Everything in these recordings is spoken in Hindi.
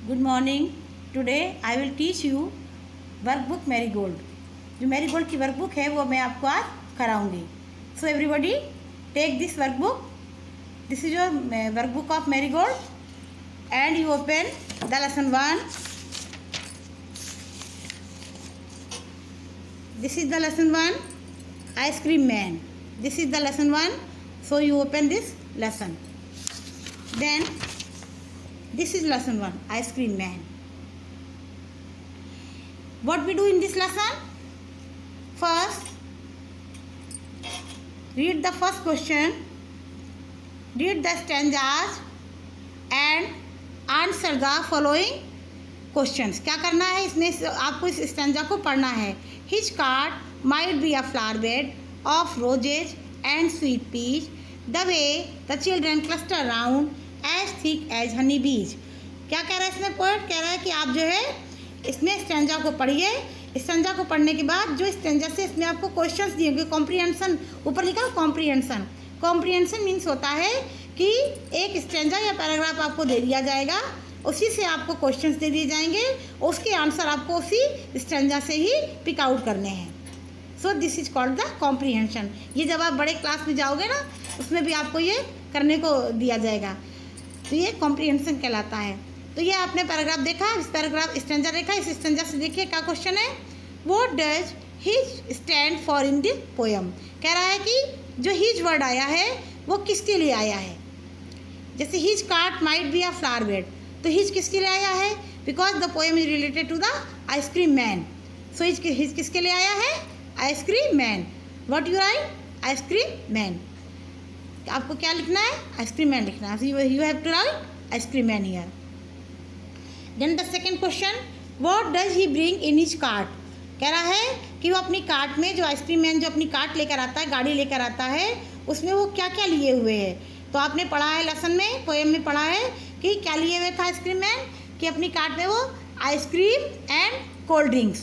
Good morning. Today I will teach you workbook Marigold. जो मैरीगोल्ड की वर्कबुक है वो मैं आपको आज कराऊंगी। So everybody take this workbook. This is your workbook of Marigold and you open the lesson 1। This is the lesson 1, ice cream man. This is the lesson 1, so you open this lesson. Then this is lesson 1, ice cream man. What we do in this lesson? First, read the first question, read the stanzas and answer the following questions. क्या करना है इसमें, आपको इस स्टैंजा को पढ़ना है। Each cart might be a flower bed of roses and sweet pea, the way the children cluster round as thick as honey bees. क्या कह रहा है इसमें पोएट? कह रहा है कि आप जो है इसमें स्टैंजा को पढ़िए। स्टैंजा को पढ़ने के बाद जो स्टैंजा से इसमें आपको क्वेश्चंस दिए होंगे, कॉम्प्रीहेंशन, ऊपर लिखा कॉम्प्रीहेंशन। कॉम्प्रीहेंशन मीन्स होता है कि एक स्टैंजा या पैराग्राफ आपको दे दिया जाएगा, उसी से आपको क्वेश्चंस दे दिए जाएंगे, उसके आंसर आपको उसी स्टैंजा से ही पिक आउट करने हैं। सो this is called the comprehension. ये जब आप बड़े क्लास में जाओगे ना, उसमें भी आपको ये करने को दिया जाएगा, तो ये कॉम्प्रीहेंशन कहलाता है। तो ये आपने पैराग्राफ देखा, इस पैराग्राफ स्टैंजा देखा, इस स्टैंजा से देखिए क्या क्वेश्चन है। What does his stand for in the poem. कह रहा है कि जो हिज वर्ड आया है वो किसके लिए आया है। जैसे his cart might be a flower bed, तो हिज किसके लिए आया है? Because the poem is related to the ice cream man. So his किसके लिए आया है? Ice cream man. What you write? Ice cream man. आपको क्या लिखना है? आइसक्रीम मैन लिखना है। You have to write ice cream man here. Then the second question, what does he bring in his cart. कह रहा है कि वो अपनी कार्ट में, जो आइसक्रीम मैन जो अपनी कार्ट लेकर आता है, गाड़ी लेकर आता है, उसमें वो क्या क्या लिए हुए है। तो आपने पढ़ा है लेसन में, पोएम में पढ़ा है कि क्या लिए हुए था आइसक्रीम मैन, कि अपनी कार्ट में वो आइसक्रीम एंड कोल्ड ड्रिंक्स,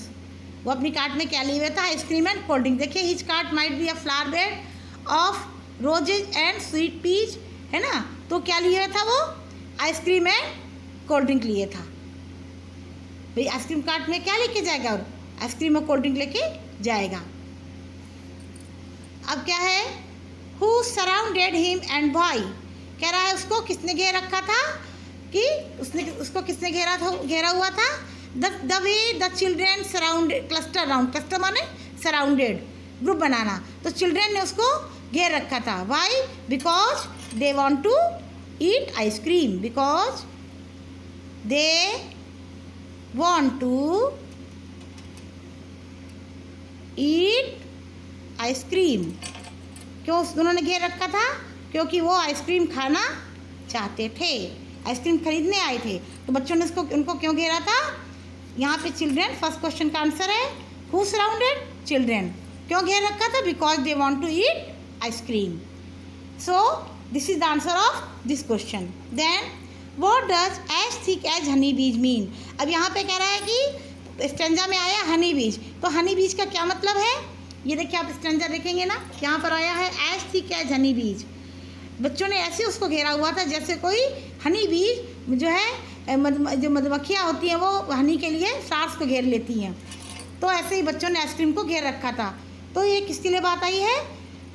वो अपनी कार्ट में क्या लिए हुए था? Ice cream and cold drink. देखिए his cart might be a flower bed of roses and sweet peach, है ना। तो क्या लिए हुआ था वो? आइसक्रीम एंड कोल्ड ड्रिंक लिए था। भाई आइसक्रीम कार्ट में क्या लेके जाएगा? और आइसक्रीम और कोल्ड ड्रिंक लेके जाएगा। अब क्या है? Who surrounded him and why. कह रहा है उसको किसने घेर रखा था, कि उसको किसने घेरा हुआ था। The way the children surround cluster round, cluster माने सराउंडेड, ग्रुप बनाना। तो चिल्ड्रेन ने उसको घेर रखा था। Why? Because they want to eat ice cream, because they want to eat ice cream. क्यों उन्होंने घेर रखा था? क्योंकि वो आइसक्रीम खाना चाहते थे, आइसक्रीम खरीदने आए थे। तो बच्चों ने उनको क्यों घेरा था? यहाँ पे चिल्ड्रेन, फर्स्ट क्वेश्चन का आंसर है हु सराउंडेड? चिल्ड्रेन। क्यों घेर रखा था? Because they want to eat ice cream. So this is the answer of this question. Then what does as thick as honey bees mean. अब यहाँ पे कह रहा है कि स्टैंजा में आया हनी बीज, तो हनी बीज का क्या मतलब है? ये देखिए, आप स्टैंजा देखेंगे ना, यहाँ पर आया है एज थिक एज हनी बीज। बच्चों ने ऐसे उसको घेरा हुआ था जैसे कोई हनी बीज जो है, जो मधुमक्खियाँ होती हैं वो हनी के लिए फ्लावर्स को घेर लेती हैं, तो ऐसे ही बच्चों ने आइसक्रीम को घेर रखा था। तो ये किसके लिए बात आई है?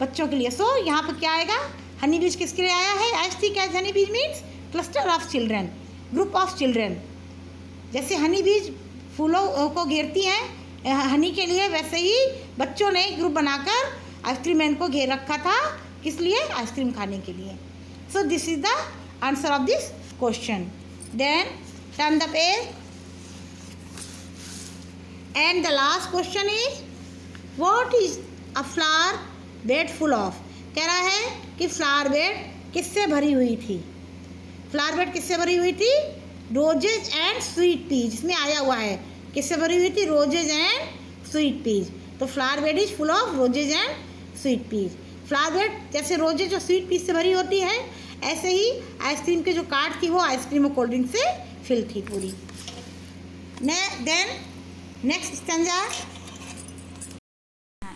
बच्चों के लिए। सो यहाँ पर क्या आएगा? हनी बीज किसके लिए आया है? एज थिक एज हनी बीज means cluster of children, group of children. जैसे हनी बीज फूलों को घेरती हैं हनी के लिए, वैसे ही बच्चों ने ग्रुप बनाकर आइसक्रीम मैन को घेर रखा था। किस लिए? आइसक्रीम खाने के लिए। So this is the answer of this question. Then turn the page and the last question is what is a flower bed full of. कह रहा है कि फ्लावर बेड किससे भरी हुई थी। फ्लावर बेड किससे भरी हुई थी? Roses and sweet peas. इसमें आया हुआ है किससे भरी हुई थी? Roses and sweet peas. तो flower bed is full of roses and sweet peas. Flower bed जैसे रोजेज और स्वीट पीस से भरी होती है, ऐसे ही आइसक्रीम के जो कार्ट थी वो आइसक्रीम और कोल्ड ड्रिंक से फिल थी पूरी। Then next stanza,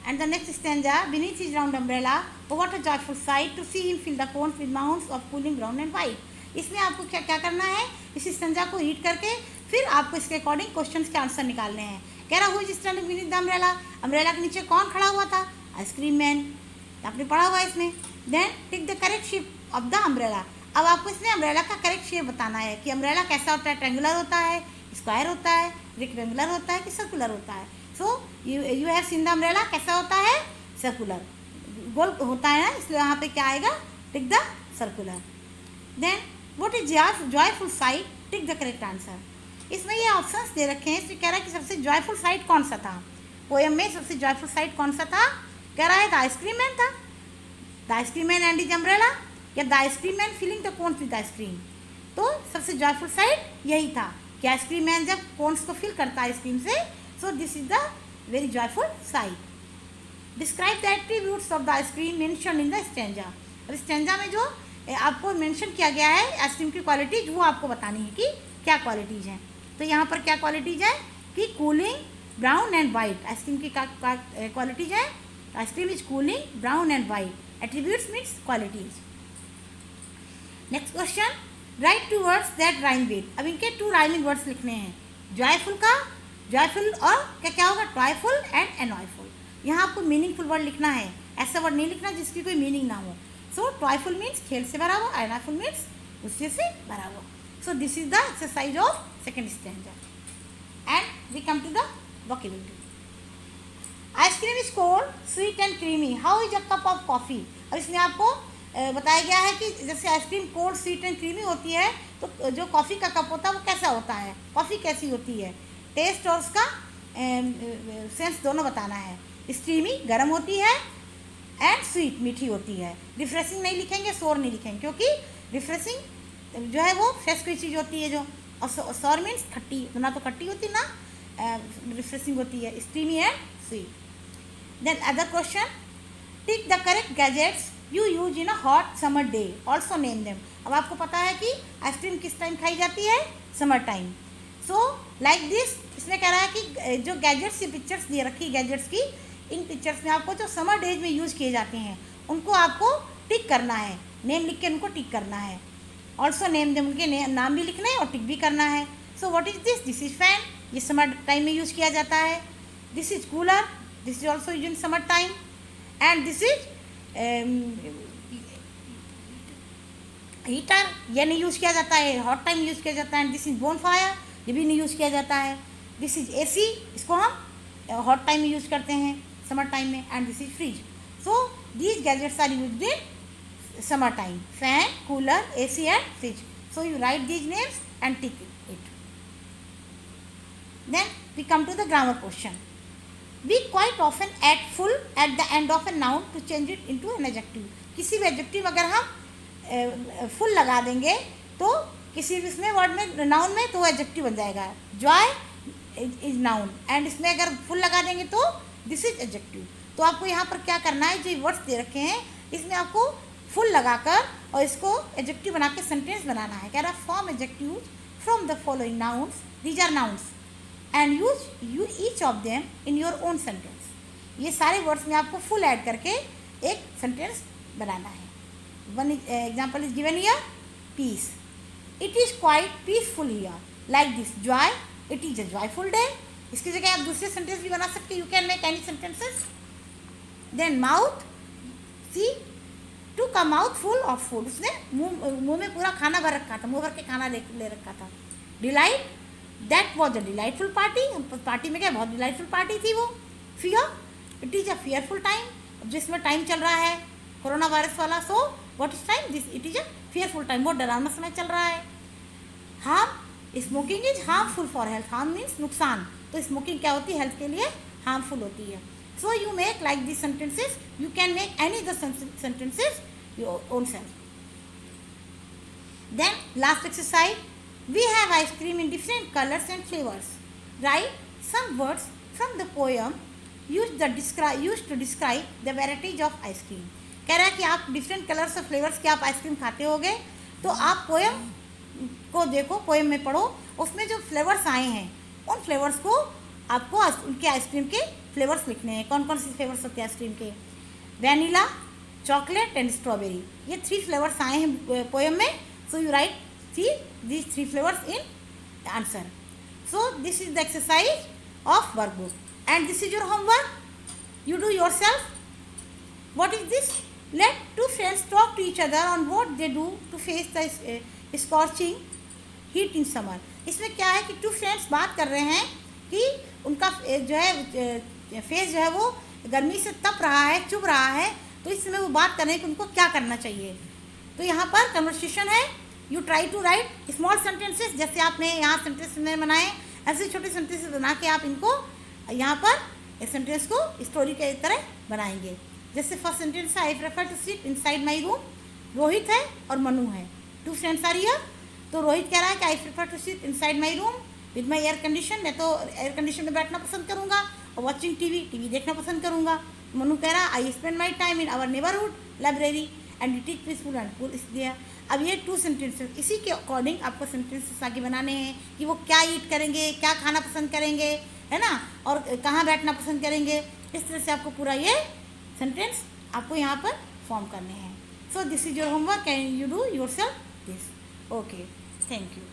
and the next stanza, beneath his round umbrella, oh what a joyful sight to see him fill the cones with mounds of cooling brown and white. इसमें आपको क्या क्या करना है, इस स्टेंजा को रीड करके फिर आपको इसके अकॉर्डिंग क्वेश्चन के आंसर निकालने हैं। कह रहा who is standing beneath the umbrella, umbrella के नीचे कौन खड़ा हुआ था, आइसक्रीम मैन, आपने पढ़ा हुआ है इसमें। Then tick the correct shape of the umbrella, अब आपको इसमें अम्ब्रेला का करेक्ट शेप बताना है कि अम्ब्रेला कैसा होता है, ट्रेंगुलर होता है, स्क्वायर होता है, रेक्टेंगुलर होता है कि सर्कुलर होता है। So you have seen the umbrella, कैसा होता है, सर्कुलर, गोल होता है ना, इसलिए यहाँ पे क्या आएगा, tick the circular. Then what is joyful sight, tick the correct answer. इसमें ये ऑप्शंस दे रखे हैं, इसमें कह रहा है कि सबसे जॉयफुल साइट कौन सा था, पोएम में सबसे जॉयफुल साइट कौन सा था, कह रहा है द आइसक्रीम मैन था, the ice cream man and his umbrella, या the ice cream man filling the cones with ice cream. तो सबसे जॉयफुल साइट यही था कि आइसक्रीम मैन जब कोन्स को फिल करता है आइसक्रीम से, so this is the very joyful sight. Describe the attributes of the ice cream mention in the stanza, अब स्टेंजा में जो आपको मेंशन किया गया है आइसक्रीम की क्वालिटीज, वो आपको बतानी है कि क्या क्वालिटीज़ हैं। तो यहाँ पर क्या क्वालिटीज़ हैं कि cooling, brown and white, ice cream की क्वालिटीज़ हैं, ice cream is cooling, brown and white, attributes means qualities. Next question, write two words that rhyme with, अब इनके 2 राइमिंग वर्ड्स लिखने हैं, जॉयफुल का, जॉयफुल और क्या क्या होगा, टॉयफुल एंड एनॉयफुल। यहाँ आपको मीनिंगफुल वर्ड लिखना है, ऐसा वर्ड नहीं लिखना जिसकी कोई मीनिंग ना हो। सो टॉयफुल मीन्स खेल से भरा हुआ, एनॉयफुल मीन्स गुस्से से भरा हुआ। So this is the exercise of second standard and we come to the vocabulary. Ice cream is cold, sweet and creamy, how is a cup of coffee. अब इसमें आपको बताया गया है कि जैसे ice cream cold, sweet and creamy होती है, तो जो कॉफ़ी का कप होता है वो कैसा होता है, कॉफ़ी कैसी होती है, टेस्ट और उसका सेंस दोनों बताना है। स्टीमी गर्म होती है एंड स्वीट मीठी होती है। रिफ्रेशिंग नहीं लिखेंगे, सोर नहीं लिखेंगे, क्योंकि रिफ्रेशिंग जो है वो फ्रेश कोई चीज़ होती है जो, और सोर मीन्स खट्टी, ना तो खट्टी होती ना रिफ्रेशिंग होती है, steamy and sweet. Then other question, tick the correct gadgets you use in a hot summer day, also name them. अब आपको पता है कि आइसक्रीम किस टाइम खाई जाती है, summer time. So like this, इसमें कह रहा है कि जो गैजेट्स की पिक्चर्स दे रखी है गैजेट्स की, इन पिक्चर्स में आपको जो समर डेज में यूज़ किए जाते हैं उनको आपको टिक करना है, नेम लिख के उनको टिक करना है। ऑल्सो नेम देम, उनके नाम भी लिखना है और टिक भी करना है। So what is this, this is fan, ये समर टाइम में यूज़ किया जाता है। This is cooler, this is also use in summer time. And this is heater, ये नहीं यूज़ किया जाता है, हॉट टाइम यूज़ किया जाता है। And this is bone fire, ये भी नहीं यूज़ किया जाता है। दिस इज AC, इसको हम हॉट टाइम में यूज़ करते हैं, समर टाइम में। And this is fridge. So these gadgets are used in summer time, fan, cooler, AC and fridge. So you write these names and tick it. Then we come to the grammar question. We quite often add full at the end of a noun to change it into an adjective. किसी भी एडजेक्टिव अगर हम फुल लगा देंगे तो किसी भी इसमें वर्ड में, नाउन में, तो एडजेक्टिव बन जाएगा। जॉय इज नाउन एंड इसमें अगर फुल लगा देंगे तो दिस इज एडजेक्टिव। तो आपको यहाँ पर क्या करना है, जो वर्ड्स दे रखे हैं इसमें आपको फुल लगाकर और इसको एडजेक्टिव बना के सेंटेंस बनाना है। कह रहा है form adjective from the following nouns, these are nouns and use each of them in your own sentence. ये सारे वर्ड्स में आपको फुल ऐड करके एक सेंटेंस बनाना है। One example is given here, peace, it is quite peaceful here, like this joy, it is a joyful day. इसकी जगह आप दूसरे सेंटेंस भी बना सकते, you can make any sentences. Then mouth, C two का माउथ फुल ऑफ फूड, उसने मुंह में पूरा खाना भर रखा था, मुंह भर के खाना ले रखा था। Delight, that was a delightful party, party में क्या बहुत डिलाइटफुल पार्टी थी वो। Fear, it is a fearful time, जिसमें टाइम चल रहा है कोरोना वायरस वाला। So what is time, this it is a fearful time, बहुत डरावना समय चल रहा है। Harm, smoking is harmful for health, harm means नुकसान, तो स्मोकिंग क्या होती है, हेल्थ के लिए हार्मफुल होती है। So you make like this sentences, you can make any the sentences your own self. Then last exercise, we have ice cream in different colors and flavors. Write some words from the poem used to describe the varieties of ice cream. कह रहा है कि आप डिफरेंट कलर्स और फ्लेवर्स के आप आइसक्रीम खाते होगे, तो आप पोएम को देखो, पोएम में पढ़ो, उसमें जो फ्लेवर्स आए हैं उन फ्लेवर्स को आपको उनके आइसक्रीम के फ्लेवर्स लिखने हैं। कौन कौन से फ्लेवर्स होते हैं आइसक्रीम के, वैनिला, चॉकलेट एंड स्ट्रॉबेरी, ये 3 फ्लेवर्स आए हैं पोएम में। So you write these three flavors in the answer. So this is the exercise of workbook, and this is your homework. You do yourself. What is this? Let two friends talk to each other on what they do to face the scorching heat in summer. इसमें क्या है कि टू फ्रेंड्स बात कर रहे हैं कि उनका जो है फेस जो है वो गर्मी से तप रहा है, चुभ रहा है, तो इस समय वो बात कर रहे हैं कि उनको क्या करना चाहिए. तो यहाँ पर कन्वर्सेशन है. You try to write small sentences, जैसे आपने यहाँ सेंटेंस में बनाए, ऐसे छोटे सेंटेंसेस बना के आप इनको यहाँ पर इस सेंटेंस को स्टोरी के तरह बनाएंगे. जैसे फर्स्ट सेंटेंस है, I prefer to sit inside my room. Rohit है और मनु है, टू फ्रेंड्स आर हियर. तो रोहित कह रहा है कि I prefer to sit inside my room with my air condition. मैं तो एयर कंडीशन में बैठना पसंद करूँगा और वॉचिंग टीवी देखना पसंद करूँगा. मनु कह रहा है I spend my time in our neighbourhood library and it is peaceful and cool is there. अब ये टू सेंटेंसेस, इसी के अकॉर्डिंग आपको सेंटेंसेस आगे बनाने हैं कि वो क्या ईट करेंगे, क्या खाना पसंद करेंगे, है ना, और कहाँ बैठना पसंद करेंगे. इस तरह से आपको पूरा ये सेंटेंस आपको यहाँ पर फॉर्म करने हैं. सो this is your homework, can you do your self this. Okay, thank you.